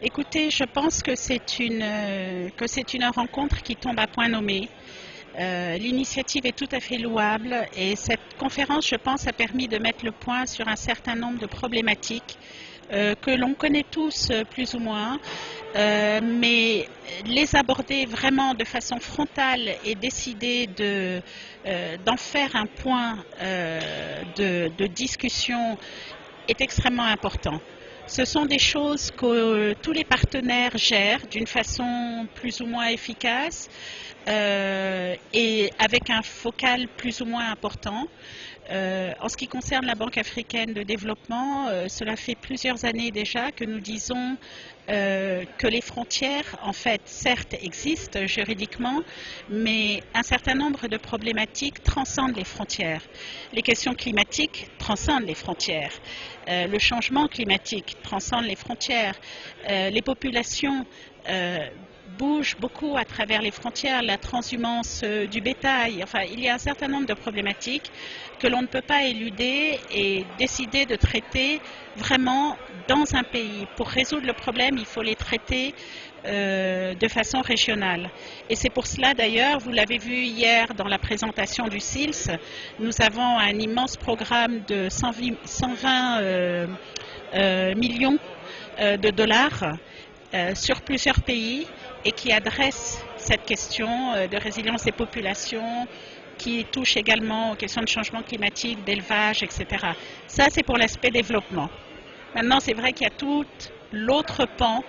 Écoutez, je pense que c'est une rencontre qui tombe à point nommé. L'initiative est tout à fait louable et cette conférence, je pense, a permis de mettre le point sur un certain nombre de problématiques que l'on connaît tous plus ou moins, mais les aborder vraiment de façon frontale et décider d'en faire un point de discussion est extrêmement important. Ce sont des choses que tous les partenaires gèrent d'une façon plus ou moins efficace et avec un focal plus ou moins important. En ce qui concerne la Banque africaine de développement, cela fait plusieurs années déjà que nous disons que les frontières, en fait, certes existent juridiquement, mais un certain nombre de problématiques transcendent les frontières. Les questions climatiques transcendent les frontières. Le changement climatique transcende les frontières. Les populations bougent beaucoup à travers les frontières, la transhumance du bétail. Enfin, il y a un certain nombre de problématiques que l'on ne peut pas éluder et décider de traiter vraiment dans un pays. Pour résoudre le problème, il faut les traiter de façon régionale. Et c'est pour cela d'ailleurs, vous l'avez vu hier dans la présentation du SILS, nous avons un immense programme de 120 millions de dollars sur plusieurs pays et qui adresse cette question de résilience des populations, qui touche également aux questions de changement climatique, d'élevage, etc. Ça, c'est pour l'aspect développement. Maintenant, c'est vrai qu'il y a tout l'autre pan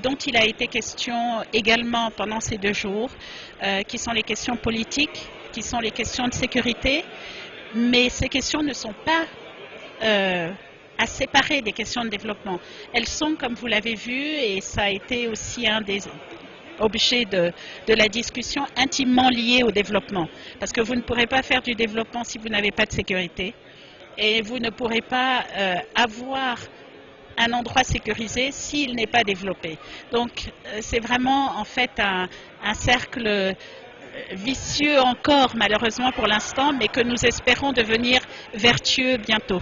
dont il a été question également pendant ces 2 jours, qui sont les questions politiques, qui sont les questions de sécurité, mais ces questions ne sont pas à séparer des questions de développement. Elles sont, comme vous l'avez vu, et ça a été aussi un des objets de la discussion, intimement liées au développement. Parce que vous ne pourrez pas faire du développement si vous n'avez pas de sécurité. Et vous ne pourrez pas avoir un endroit sécurisé s'il n'est pas développé. Donc c'est vraiment en fait un cercle vicieux encore malheureusement pour l'instant, mais que nous espérons devenir vertueux bientôt.